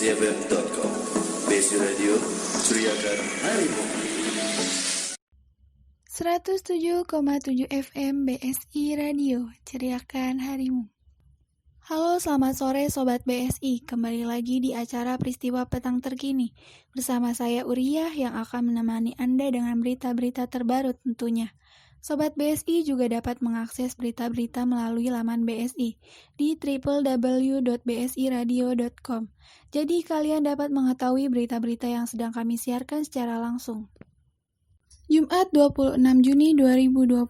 bsifm.com. BSI Radio, curiakan harimu. 107,7 FM BSI Radio, ceriakan harimu. Halo, selamat sore Sobat BSI. Kembali lagi di acara Peristiwa Petang Terkini. Bersama saya Uriyah yang akan menemani Anda dengan berita-berita terbaru tentunya. Sobat BSI juga dapat mengakses berita-berita melalui laman BSI di www.bsiradio.com. Jadi kalian dapat mengetahui berita-berita yang sedang kami siarkan secara langsung. Jumat 26 Juni 2020.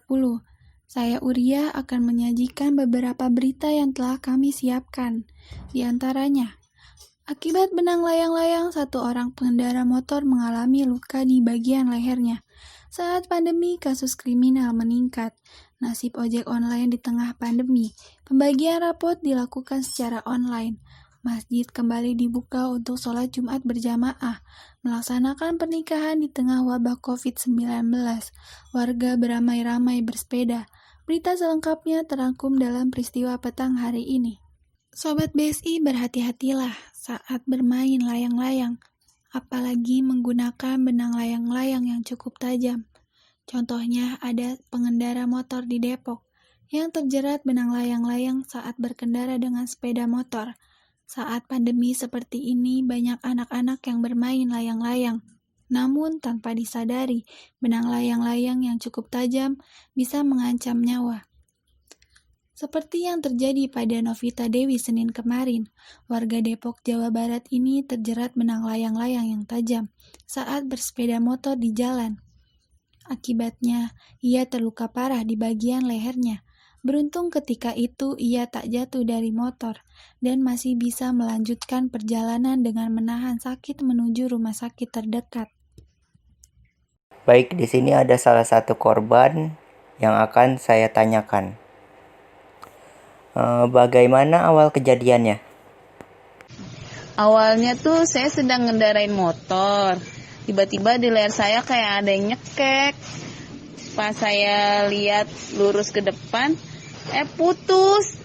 Saya Uriyah akan menyajikan beberapa berita yang telah kami siapkan. Di antaranya, akibat benang layang-layang, satu orang pengendara motor mengalami luka di bagian lehernya. Saat pandemi, kasus kriminal meningkat. Nasib ojek online di tengah pandemi. Pembagian rapot dilakukan secara online. Masjid kembali dibuka untuk sholat Jumat berjamaah. Melaksanakan pernikahan di tengah wabah COVID-19. Warga beramai-ramai bersepeda. Berita selengkapnya terangkum dalam peristiwa petang hari ini. Sobat BSI, berhati-hatilah saat bermain layang-layang, apalagi menggunakan benang layang-layang yang cukup tajam. Contohnya ada pengendara motor di Depok yang terjerat benang layang-layang saat berkendara dengan sepeda motor. Saat pandemi seperti ini, banyak anak-anak yang bermain layang-layang. Namun tanpa disadari, benang layang-layang yang cukup tajam bisa mengancam nyawa. Seperti yang terjadi pada Novita Dewi Senin kemarin, warga Depok, Jawa Barat ini terjerat benang layang-layang yang tajam saat bersepeda motor di jalan. Akibatnya, ia terluka parah di bagian lehernya. Beruntung ketika itu ia tak jatuh dari motor dan masih bisa melanjutkan perjalanan dengan menahan sakit menuju rumah sakit terdekat. Baik, di sini ada salah satu korban yang akan saya tanyakan. Bagaimana awal kejadiannya? Awalnya tuh saya sedang ngendarain motor. Tiba-tiba di leher saya kayak ada yang nyekek. Pas saya lihat lurus ke depan, putus.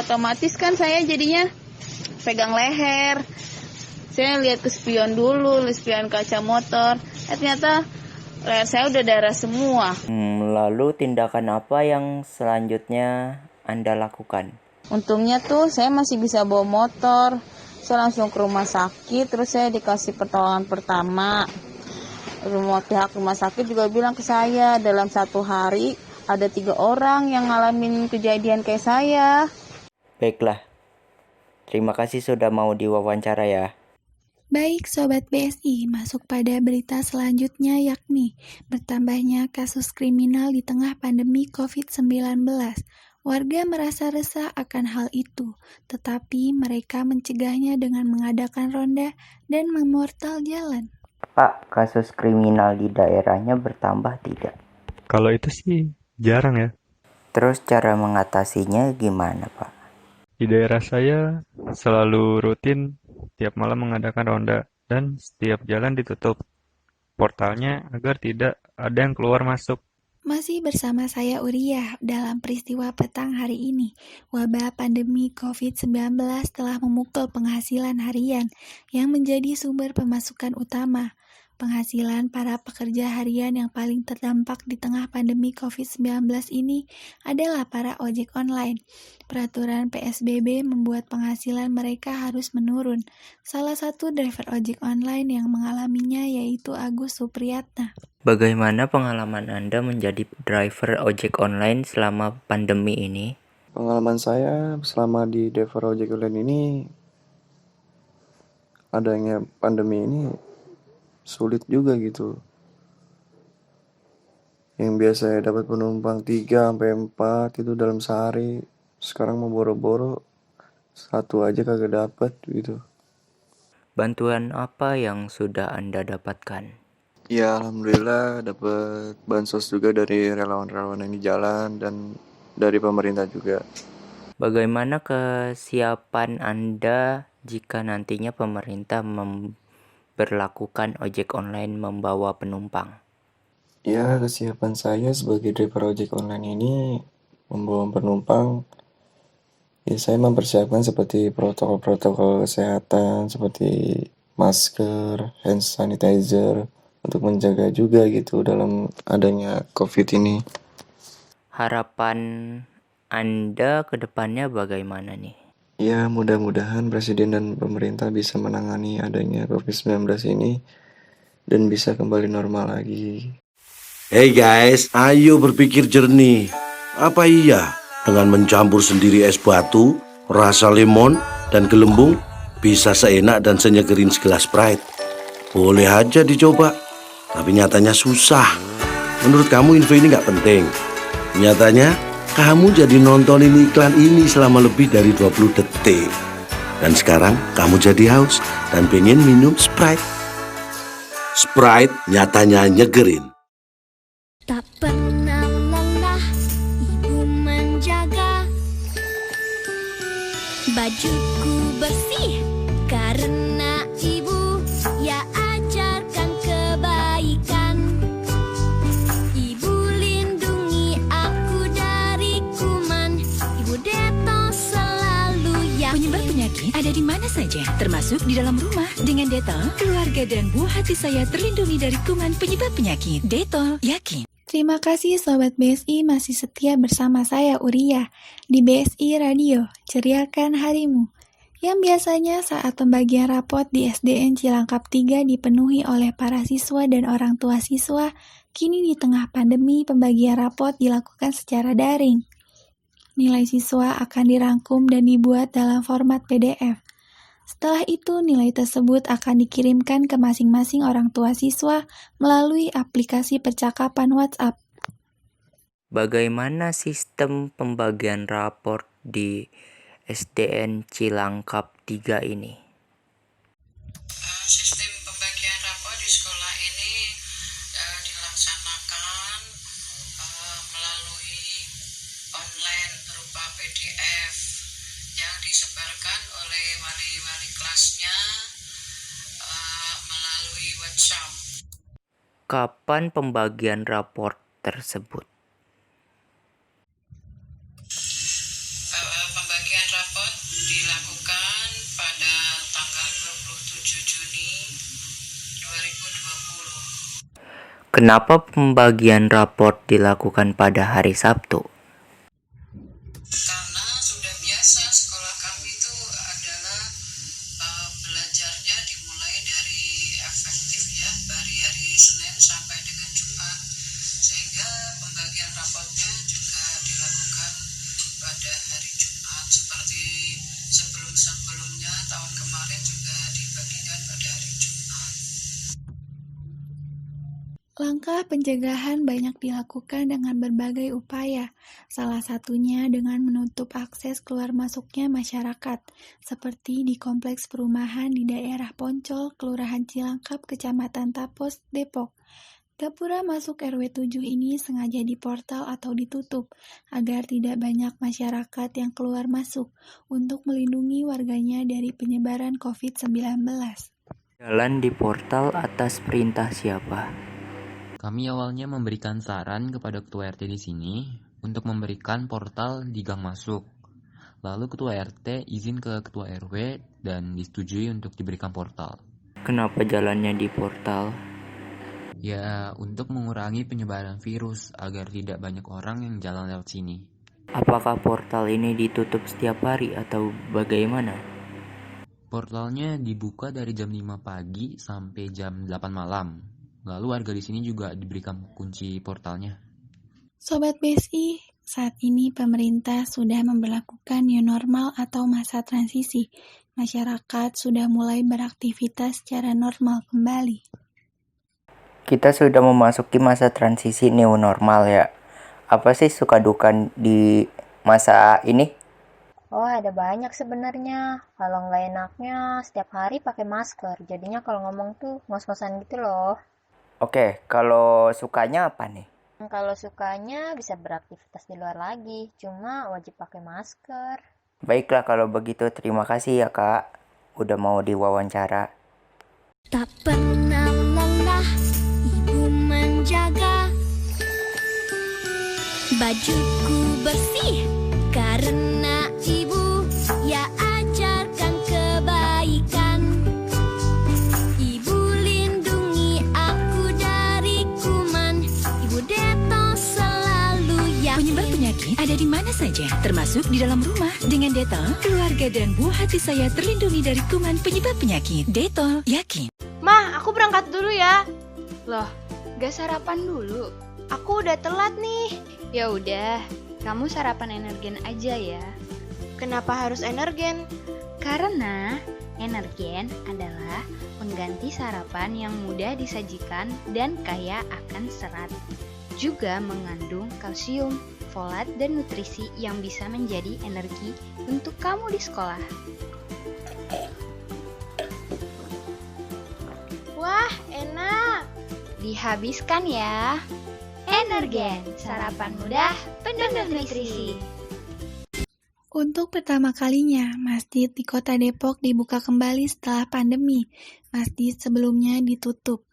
Otomatis kan saya jadinya pegang leher. Saya lihat ke spion dulu, spion kaca motor. Ternyata leher saya udah darah semua. Lalu tindakan apa yang selanjutnya Anda lakukan? Untungnya tuh saya masih bisa bawa motor. Saya langsung ke rumah sakit, terus saya dikasih pertolongan pertama. Pihak rumah sakit juga bilang ke saya, dalam 1 hari ada 3 orang yang ngalamin kejadian kayak saya. Baiklah, terima kasih sudah mau diwawancara ya. Baik Sobat BSI, masuk pada berita selanjutnya yakni bertambahnya kasus kriminal di tengah pandemi COVID-19. Warga merasa resah akan hal itu, tetapi mereka mencegahnya dengan mengadakan ronda dan memortal jalan. Pak, kasus kriminal di daerahnya bertambah tidak? Kalau itu sih jarang ya. Terus cara mengatasinya gimana, Pak? Di daerah saya selalu rutin tiap malam mengadakan ronda dan setiap jalan ditutup portalnya agar tidak ada yang keluar masuk. Masih bersama saya Uriyah dalam peristiwa petang hari ini. Wabah pandemi COVID-19 telah memukul penghasilan harian yang menjadi sumber pemasukan utama. Penghasilan para pekerja harian yang paling terdampak di tengah pandemi COVID-19 ini adalah para ojek online. Peraturan PSBB membuat penghasilan mereka harus menurun. Salah satu driver ojek online yang mengalaminya yaitu Agus Supriyatna. Bagaimana pengalaman Anda menjadi driver ojek online selama pandemi ini? Pengalaman saya selama di driver ojek online ini, adanya pandemi ini sulit juga gitu. Yang biasa dapat penumpang 3-4 itu dalam sehari, sekarang mau boro-boro 1 aja kagak dapat gitu. Bantuan apa yang sudah Anda dapatkan? Ya alhamdulillah dapat bansos juga dari relawan-relawan yang di jalan dan dari pemerintah juga. Bagaimana kesiapan Anda jika nantinya pemerintah berlakukan ojek online membawa penumpang? Ya, kesiapan saya sebagai driver ojek online ini membawa penumpang Ya, saya mempersiapkan seperti protokol-protokol kesehatan seperti masker, hand sanitizer untuk menjaga juga gitu dalam adanya COVID ini. Harapan Anda ke depannya bagaimana nih? Ya, mudah-mudahan Presiden dan pemerintah bisa menangani adanya COVID-19 ini dan bisa kembali normal lagi. Hey guys, ayo berpikir jernih. Apa iya dengan mencampur sendiri es batu, rasa lemon, dan gelembung bisa seenak dan senyegerin segelas Sprite? Boleh aja dicoba, tapi nyatanya susah. Menurut kamu info ini nggak penting? Nyatanya kamu jadi nontonin iklan ini selama lebih dari 20 detik. Dan sekarang kamu jadi haus dan pengen minum Sprite. Sprite nyatanya nyegerin. Tak pernah lelah ibu menjaga bajuku bersih karena ibu ya ajarkan kebaikan. Ibu lindungi aku dari kuman, ibu Detol selalu yakin. Penyebar penyakit ada di mana saja, termasuk di dalam rumah. Dengan Detol, keluarga dan buah hati saya terlindungi dari kuman penyebab penyakit. Detol, yakin. Terima kasih Sobat BSI masih setia bersama saya Uria di BSI Radio, ceriakan harimu. Yang biasanya saat pembagian rapot di SDN Cilangkap 3 dipenuhi oleh para siswa dan orang tua siswa, kini di tengah pandemi pembagian rapot dilakukan secara daring. Nilai siswa akan dirangkum dan dibuat dalam format PDF. Setelah itu, nilai tersebut akan dikirimkan ke masing-masing orang tua siswa melalui aplikasi percakapan WhatsApp. Bagaimana sistem pembagian rapor di SDN Cilangkap 3 ini? Sistem pembagian rapor di sekolah ini dilaksanakan melalui online berupa PDF yang disebarkan oleh wali-wali kelasnya melalui WhatsApp. Kapan pembagian rapor tersebut? Pembagian rapor dilakukan pada tanggal 27 Juni 2020. Kenapa pembagian rapor dilakukan pada hari Sabtu? Karena sudah biasa sekolah kami itu adalah belajarnya dimulai dari efektif ya, dari hari Senin sampai dengan Jumat, sehingga pembagian rapotnya juga dilakukan pada hari Jumat seperti sebelum-sebelumnya tahun kemarin juga dibagikan pada hari Jumat. Langkah pencegahan banyak dilakukan dengan berbagai upaya, salah satunya dengan menutup akses keluar masuknya masyarakat, seperti di kompleks perumahan di daerah Poncol, Kelurahan Cilangkap, Kecamatan Tapos, Depok. Gapura masuk RW 7 ini sengaja diportal atau ditutup, agar tidak banyak masyarakat yang keluar masuk, untuk melindungi warganya dari penyebaran COVID-19. Jalan di portal atas perintah siapa? Kami awalnya memberikan saran kepada ketua RT di sini untuk memberikan portal di gang masuk. Lalu ketua RT izin ke ketua RW dan disetujui untuk diberikan portal. Kenapa jalannya di portal? Ya, untuk mengurangi penyebaran virus agar tidak banyak orang yang jalan lewat sini. Apakah portal ini ditutup setiap hari atau bagaimana? Portalnya dibuka dari jam 5 pagi sampai jam 8 malam. Lalu warga di sini juga diberikan kunci portalnya. Sobat BSI, saat ini pemerintah sudah memberlakukan new normal atau masa transisi. Masyarakat sudah mulai beraktivitas secara normal kembali. Kita sudah memasuki masa transisi new normal ya. Apa sih suka duka di masa ini? Oh, ada banyak sebenarnya. Kalau nggak enaknya setiap hari pakai masker. Jadinya kalau ngomong tuh ngos-ngosan gitu loh. Oke, kalau sukanya apa nih? Kalau sukanya bisa beraktivitas di luar lagi, cuma wajib pakai masker. Baiklah kalau begitu, terima kasih ya Kak, udah mau diwawancara. Tak pernah lelah ibu menjaga bajuku bersih karena ibu termasuk di dalam rumah. Dengan Dettol, keluarga dan buah hati saya terlindungi dari kuman penyebab penyakit. Dettol, yakin. Mah, aku berangkat dulu ya. Loh, gak sarapan dulu? Aku udah telat nih. Ya udah, kamu sarapan Energen aja ya. Kenapa harus Energen? Karena Energen adalah pengganti sarapan yang mudah disajikan dan kaya akan serat. Juga mengandung kalsium, folat, dan nutrisi yang bisa menjadi energi untuk kamu di sekolah. Wah, enak! Dihabiskan ya. Energen, sarapan mudah, penuh nutrisi. Untuk pertama kalinya, masjid di Kota Depok dibuka kembali setelah pandemi. Masjid sebelumnya ditutup.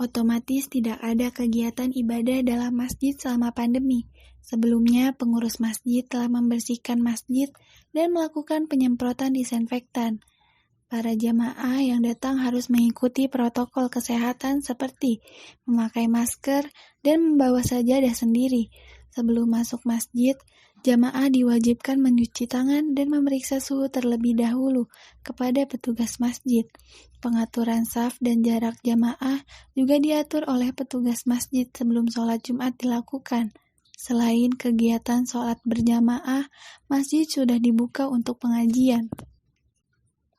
Otomatis tidak ada kegiatan ibadah dalam masjid selama pandemi. Sebelumnya, pengurus masjid telah membersihkan masjid dan melakukan penyemprotan disinfektan. Para jamaah yang datang harus mengikuti protokol kesehatan seperti memakai masker dan membawa sajadah sendiri. Sebelum masuk masjid, jamaah diwajibkan mencuci tangan dan memeriksa suhu terlebih dahulu kepada petugas masjid. Pengaturan saf dan jarak jamaah juga diatur oleh petugas masjid sebelum sholat Jumat dilakukan. Selain kegiatan sholat berjamaah, masjid sudah dibuka untuk pengajian.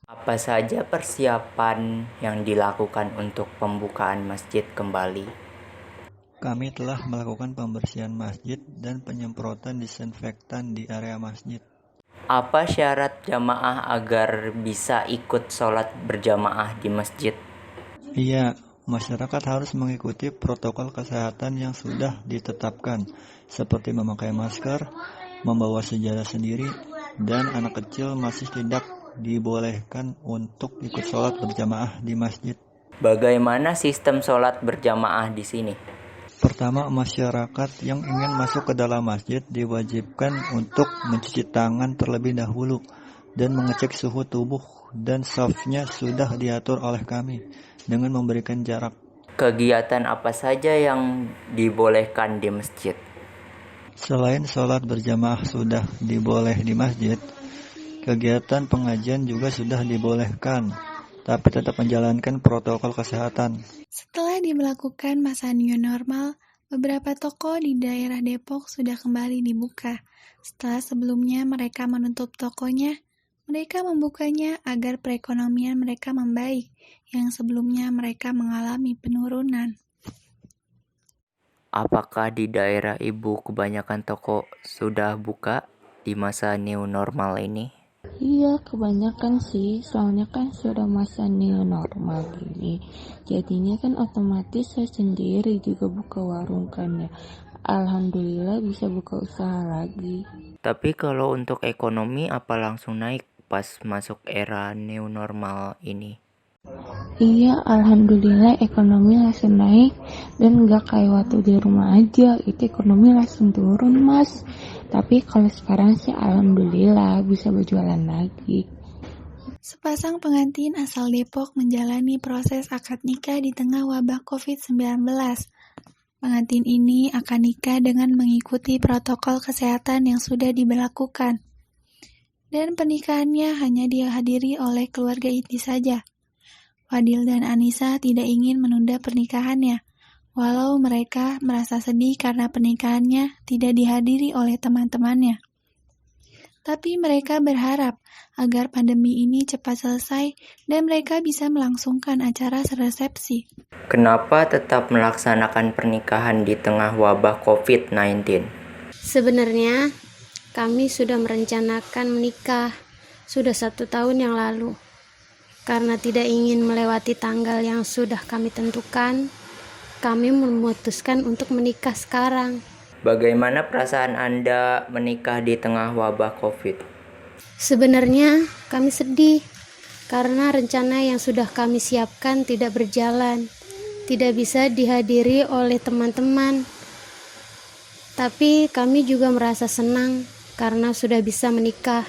Apa saja persiapan yang dilakukan untuk pembukaan masjid kembali? Kami telah melakukan pembersihan masjid dan penyemprotan disinfektan di area masjid. Apa syarat jamaah agar bisa ikut sholat berjamaah di masjid? Iya, masyarakat harus mengikuti protokol kesehatan yang sudah ditetapkan, seperti memakai masker, membawa sejadah sendiri, dan anak kecil masih tidak dibolehkan untuk ikut sholat berjamaah di masjid. Bagaimana sistem sholat berjamaah di sini? Pertama, masyarakat yang ingin masuk ke dalam masjid diwajibkan untuk mencuci tangan terlebih dahulu dan mengecek suhu tubuh, dan safnya sudah diatur oleh kami dengan memberikan jarak. Kegiatan apa saja yang dibolehkan di masjid? Selain sholat berjamaah sudah diboleh di masjid, kegiatan pengajian juga sudah dibolehkan, tapi tetap menjalankan protokol kesehatan. Setelah diberlakukan masa new normal, beberapa toko di daerah Depok sudah kembali dibuka. Setelah sebelumnya mereka menutup tokonya, mereka membukanya agar perekonomian mereka membaik, yang sebelumnya mereka mengalami penurunan. Apakah di daerah Ibu kebanyakan toko sudah buka di masa new normal ini? Iya, kebanyakan sih, soalnya kan sudah masa new normal gini. Jadinya kan otomatis saya sendiri juga buka warung kan ya. Alhamdulillah bisa buka usaha lagi. Tapi kalau untuk ekonomi apa langsung naik pas masuk era new normal ini? Iya, alhamdulillah ekonomi langsung naik dan gak kayak waktu di rumah aja, itu ekonomi langsung turun mas. Tapi kalau sekarang sih alhamdulillah bisa berjualan lagi. Sepasang pengantin asal Depok menjalani proses akad nikah di tengah wabah COVID-19. Pengantin ini akan nikah dengan mengikuti protokol kesehatan yang sudah diberlakukan. Dan pernikahannya hanya dihadiri oleh keluarga inti saja. Fadil dan Anissa tidak ingin menunda pernikahannya, walau mereka merasa sedih karena pernikahannya tidak dihadiri oleh teman-temannya. Tapi mereka berharap agar pandemi ini cepat selesai dan mereka bisa melangsungkan acara resepsi. Kenapa tetap melaksanakan pernikahan di tengah wabah COVID-19? Sebenarnya kami sudah merencanakan menikah sudah 1 tahun yang lalu. Karena tidak ingin melewati tanggal yang sudah kami tentukan, kami memutuskan untuk menikah sekarang. Bagaimana perasaan Anda menikah di tengah wabah COVID? Sebenarnya kami sedih karena rencana yang sudah kami siapkan tidak berjalan, tidak bisa dihadiri oleh teman-teman. Tapi kami juga merasa senang karena sudah bisa menikah.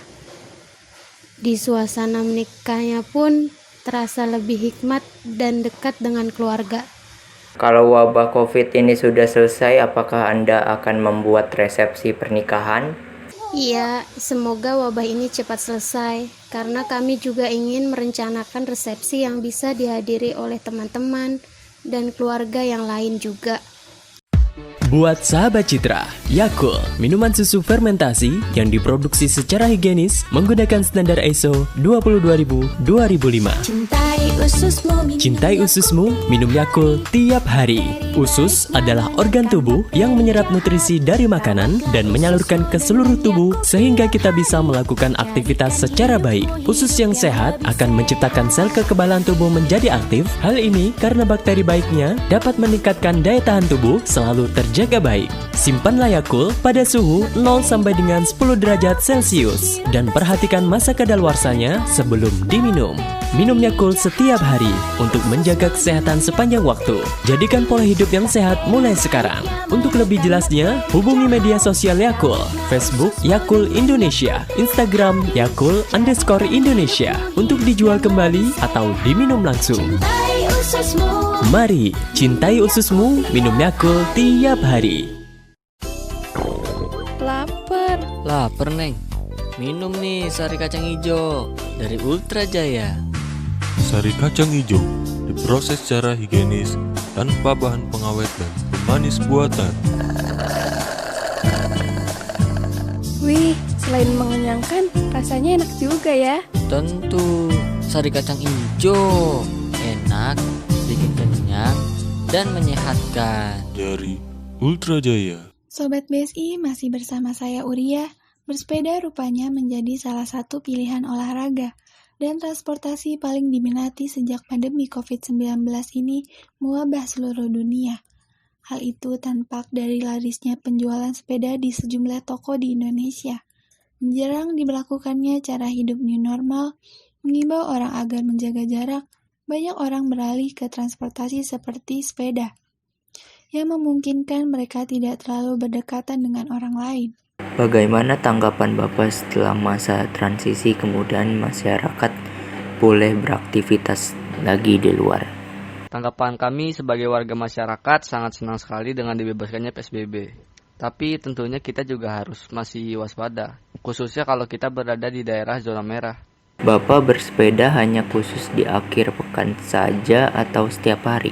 Di suasana menikahnya pun terasa lebih hikmat dan dekat dengan keluarga. Kalau wabah COVID ini sudah selesai, apakah Anda akan membuat resepsi pernikahan? Iya, semoga wabah ini cepat selesai, karena kami juga ingin merencanakan resepsi yang bisa dihadiri oleh teman-teman dan keluarga yang lain juga. Buat sahabat Citra, Yakult, minuman susu fermentasi yang diproduksi secara higienis menggunakan standar ISO 22000-2005. Cintai ususmu, minum Yakult tiap hari. Usus adalah organ tubuh yang menyerap nutrisi dari makanan dan menyalurkan ke seluruh tubuh sehingga kita bisa melakukan aktivitas secara baik. Usus yang sehat akan menciptakan sel kekebalan tubuh menjadi aktif. Hal ini karena bakteri baiknya dapat meningkatkan daya tahan tubuh selalu terjaga baik. Simpanlah Yakult pada suhu 0 sampai dengan 10 derajat Celcius dan perhatikan masa kadaluarsanya sebelum diminum. Minum Yakult setiap hari untuk menjaga kesehatan sepanjang waktu. Jadikan pola hidup yang sehat mulai sekarang. Untuk lebih jelasnya, hubungi media sosial Yakult, Facebook Yakult Indonesia, Instagram Yakult_Indonesia untuk dijual kembali atau diminum langsung. Mari, cintai ususmu, minum Yakult tiap hari. Laper, Neng. Minum nih sari kacang hijau dari Ultra Jaya. Sari kacang hijau diproses secara higienis tanpa bahan pengawet dan pemanis buatan. Wih, selain mengenyangkan, rasanya enak juga ya. Tentu, sari kacang hijau enak, bikin kenyang, dan menyehatkan. Dari Ultra Jaya. Sobat BSI, masih bersama saya Uria. Bersepeda rupanya menjadi salah satu pilihan olahraga dan transportasi paling diminati sejak pandemi COVID-19 ini mewabah seluruh dunia. Hal itu tampak dari larisnya penjualan sepeda di sejumlah toko di Indonesia. Menjelang diberlakukannya cara hidup new normal, mengimbau orang agar menjaga jarak, banyak orang beralih ke transportasi seperti sepeda, yang memungkinkan mereka tidak terlalu berdekatan dengan orang lain. Bagaimana tanggapan Bapak setelah masa transisi kemudian masyarakat boleh beraktivitas lagi di luar? Tanggapan kami sebagai warga masyarakat sangat senang sekali dengan dibebaskannya PSBB. Tapi tentunya kita juga harus masih waspada, khususnya kalau kita berada di daerah zona merah. Bapak bersepeda hanya khusus di akhir pekan saja atau setiap hari?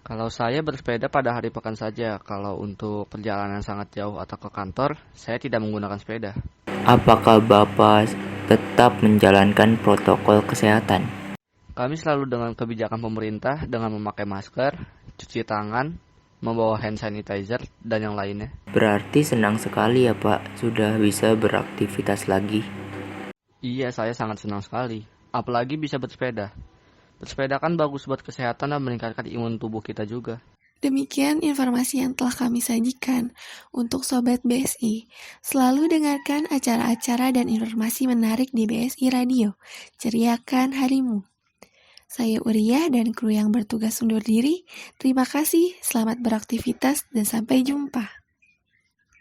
Kalau saya bersepeda pada hari pekan saja, kalau untuk perjalanan sangat jauh atau ke kantor, saya tidak menggunakan sepeda. Apakah Bapak tetap menjalankan protokol kesehatan? Kami selalu dengan kebijakan pemerintah dengan memakai masker, cuci tangan, membawa hand sanitizer, dan yang lainnya. Berarti senang sekali ya Pak, sudah bisa beraktivitas lagi. Iya, saya sangat senang sekali. Apalagi bisa bersepeda. Bersepeda kan bagus buat kesehatan dan meningkatkan imun tubuh kita juga. Demikian informasi yang telah kami sajikan untuk Sobat BSI. Selalu dengarkan acara-acara dan informasi menarik di BSI Radio. Ceriakan harimu. Saya Uria dan kru yang bertugas undur diri. Terima kasih, selamat beraktivitas dan sampai jumpa.